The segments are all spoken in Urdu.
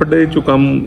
ਫੱਡੇ ਚੋਂ ਕੰਮ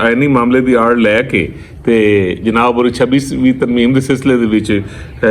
ਆਇਨੀ ਮਾਮਲੇ ਦੀ ਆੜ ਲੈ ਕੇ ਤੇ ਜਨਾਬ ਉਹ 26ਵੀਂ ਤਰਮੀਮ ਦੇ ਸਿਲਸਿਲੇ ਦੇ ਵਿੱਚ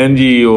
NGO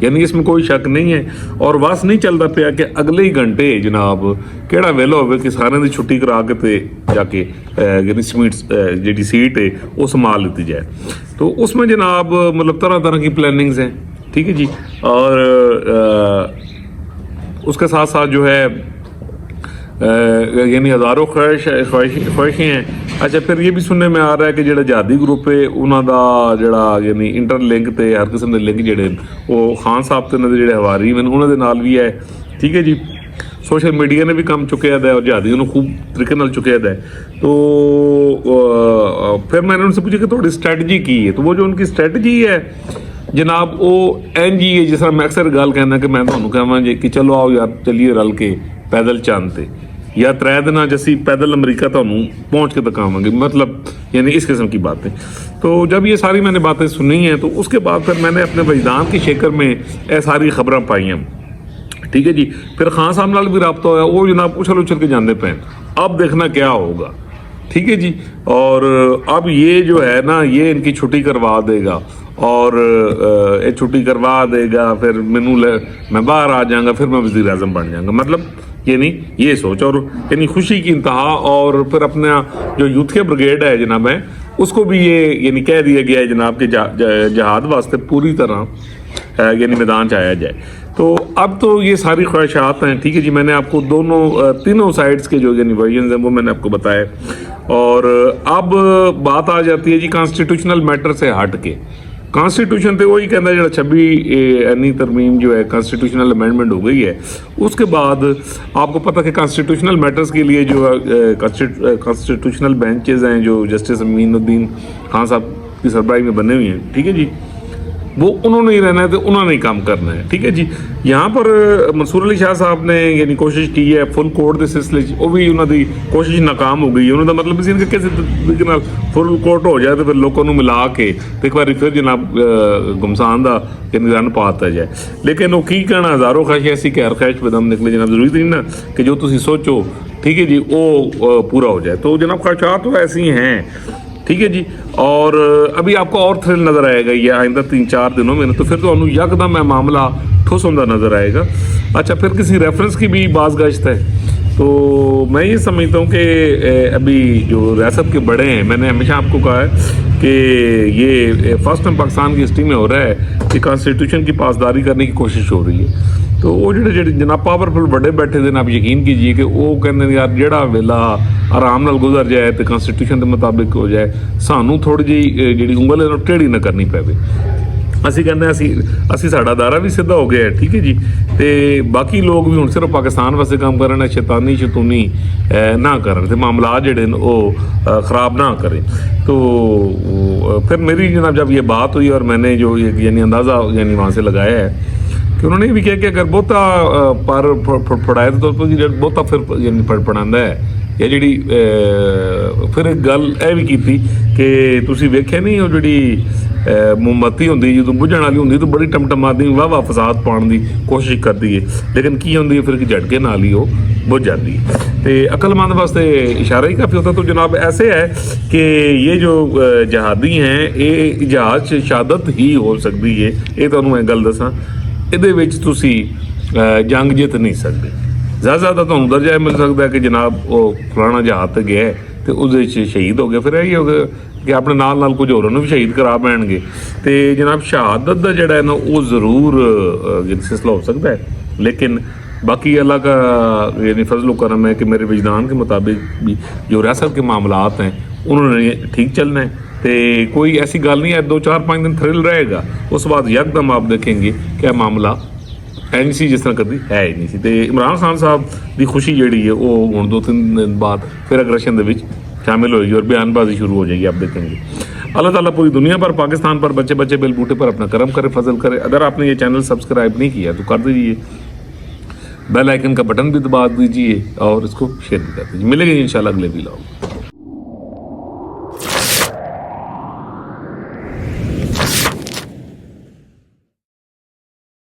یعنی اس میں کوئی شک نہیں ہے. اور بس نہیں چلتا پیا کہ اگلے ہی گھنٹے جناب کہڑا ویلا ہوئے کہ سارے دی چھٹی کرا کے تے جا کے یعنی جیڑی سیٹ ہے وہ سنبھال لیتی جائے. تو اس میں جناب مطلب طرح طرح کی پلاننگز ہیں, ٹھیک ہے جی. اور اس کے ساتھ ساتھ جو ہے یعنی ہزاروں خواہشیں ہیں. اچھا پھر یہ بھی سننے میں آ رہا ہے کہ جڑا جہادی گروپ ہے انہوں دا جڑا یعنی انٹر لنک تے ہر قسم دے لنک جڑے وہ خان صاحب تے انہوں دے جڑے حواری ہیں انہوں دے نال بھی ہے, ٹھیک ہے جی. سوشل میڈیا نے بھی کم چکیا ہے اور جہادیوں نے خوب طریقے نال چکیا ہے. تو پھر میں نے ان سے پوچھا کہ تھوڑی اسٹریٹجی کی ہے, تو وہ جو ان کی اسٹریٹجی ہے جناب وہ این جی ہے. جس طرح میں اکثر گل کہنا کہ میں تمہیں کہاں جی کہ چلو آؤ یار چلیے رل کے پیدل چاندتے یا 3 دن جیسی پیدل امریکہ تمہیں پہنچ کے دکھاواں گے, مطلب یعنی اس قسم کی باتیں. تو جب یہ ساری میں نے باتیں سنی ہیں تو اس کے بعد پھر میں نے اپنے وجدان کی شکر میں یہ ساری خبریں پائی ہیں, ٹھیک ہے جی. پھر خان صاحب نال بھی رابطہ ہوا, وہ جناب اچھل اچھل کے جانے پہ اب دیکھنا کیا ہوگا, ٹھیک ہے جی. اور اب یہ جو ہے نا یہ ان کی چھٹی کروا دے گا اور یہ چھٹی کروا دے گا, پھر میں باہر آ جاؤں گا, پھر میں وزیر اعظم بن جاؤں گا. مطلب یعنی یہ سوچ اور یعنی خوشی کی انتہا. اور پھر اپنا جو یوتھ کے بریگیڈ ہے جناب ہے اس کو بھی یہ یعنی کہہ دیا گیا ہے جناب کہ جہاد واسطے پوری طرح یعنی میدان چ آیا جائے. تو اب تو یہ ساری خواہشات ہیں, ٹھیک ہے جی. میں نے آپ کو تینوں سائڈز کے جو یعنی ورژنز ہیں وہ میں نے آپ کو بتایا. اور اب بات آ جاتی ہے جی کانسٹیٹیوشنل میٹر سے ہٹ کے. کانسٹیٹیوشن تو وہی کہنا ہے جڑا 26 ترمیم جو ہے کانسٹیٹیوشنل امینڈمنٹ ہو گئی ہے, اس کے بعد آپ کو پتہ کہ کانسٹیٹیوشنل میٹرز کے لیے جو کانسٹیٹیوشنل بینچز ہیں جو جسٹس امین الدین خان صاحب کی سربراہی میں بنے ہوئے ہیں, ٹھیک ہے جی, وہ انہوں نے ہی رہنا ہے تو انہوں نے ہی کام کرنا ہے, ٹھیک ہے جی. یہاں پر منصور علی شاہ صاحب نے یعنی کوشش کی ہے فل کوٹ کے سلسلے وہ بھی انہوں دی کوشش ناکام ہو گئی. انہوں نے مطلب اسی کہ کسی طریقے نال فل کوٹ ہو جائے تو پھر لوگوں ملا کے ایک بار پھر جناب گمسان دا یعنی رن پاتا جائے. لیکن وہ کی کہنا ہزاروں خواہش ایسی کہ ہر خواہش پہ دم نکلے جناب. ضروری نہیں نا کہ جو تسی سوچو ٹھیک ہے جی وہ پورا ہو جائے. تو جناب خواہشات تو ایسی ہیں, ٹھیک ہے جی. اور ابھی آپ کو اور تھرل نظر آئے گا یہ آئندہ 3-4 دنوں میں, تو پھر تو انہوں یکدم معاملہ ٹھوس ہوتا نظر آئے گا. اچھا پھر کسی ریفرنس کی بھی باز گشت ہے. تو میں یہ سمجھتا ہوں کہ ابھی جو ریاست کے بڑے ہیں, میں نے ہمیشہ آپ کو کہا ہے کہ یہ فرسٹ ٹائم پاکستان کی ہسٹری میں ہو رہا ہے کہ کانسٹیٹیوشن کی پاسداری کرنے کی کوشش ہو رہی ہے. تو وہ جڑے جناب پاورفل بڑے بیٹھے تھے آپ یقین کیجئے کہ وہ کہتے ہیں یار جڑا ویلا آرام نال گزر جائے تو کانسٹیٹیوشن کے مطابق ہو جائے, سانوں تھوڑی جی جڑی انگل ہے ٹیڑھی نہ کرنی پے. اسی کہنے اسی ساڈا دارا بھی سیدھا ہو گیا ہے, ٹھیک ہے جی. تے باقی لوگ بھی ہن صرف پاکستان واسطے کام کر رہے ہیں, شیطانی نہ کرن تے معاملات جڑے وہ خراب نہ کریں. تو پھر میری جناب جب یہ بات ہوئی اور میں نے جو یعنی اندازہ یعنی وہاں سے لگایا ہے کہ انہوں نے بھی کہا کہ اگر بہتا پر پڑھائے تو بہتا پھر یعنی پڑھانا ہے یا جڑی پھر ایک گل یہ بھی کی کہ تسی ویکھے نہیں وہ جڑی مومبتی ہوندی جدوں بجھن والی ہوندی تو بڑی ٹمٹماتی واہ فساد پاؤن دی کوشش کرتی ہے, لیکن کی ہوندی ہے پھر جھٹکے نال ہی وہ بجھ جاتی ہے. تے عقل مند واسطے اشارہ ہی کافی ہوتا. تو جناب ایسے ہے کہ یہ جو جہادی ہیں یہ جہاز شہادت ہی ہو سکتی ہے. یہ تمہیں میں گل دساں یہ تسی جنگ جیت نہیں سکتے. زیادہ تمہیں درجہ مل سکتا ہے کہ جناب وہ فلانا جہاز گیا ہے تو اس شہید ہو گیا, پھر یہی ہو گیا کہ اپنے نال کچھ ہوروں بھی شہید کرا پین گے. تو جناب شہادت کا جڑا ہے نا وہ ضرور سلسلہ ہو سکتا ہے, لیکن باقی اللہ کا یعنی فضل و کرم ہے کہ میرے وجدان کے مطابق بھی جو ریاست کے معاملات ہیں انہوں نے ٹھیک چلنا ہے. تو کوئی ایسی گل نہیں ہے 2-4-5 دن تھرل رہے گا, اس بعد یکدم آپ دیکھیں گے کیا معاملہ این سی جس طرح کبھی ہے ہی نہیں سی. تو عمران خان صاحب دی خوشی جیڑی ہے وہ ہوں 2-3 دن بعد پھر اگریشن دے وچ شامل ہوئے گی اور بیان بازی شروع ہو جائے گی, آپ دیکھیں گے. اللہ تعالیٰ پوری دنیا پر پاکستان پر بچے بچے بیل بوٹے پر اپنا کرم کرے, فضل کرے. اگر آپ نے یہ چینل سبسکرائب نہیں کیا تو کر دیجیے, بیل آئیکن کا بٹن بھی دبا دیجیے اور اس کو شیئر بھی کر دیجیے. ملے گا انشاءاللہ اگلے ویلاگ.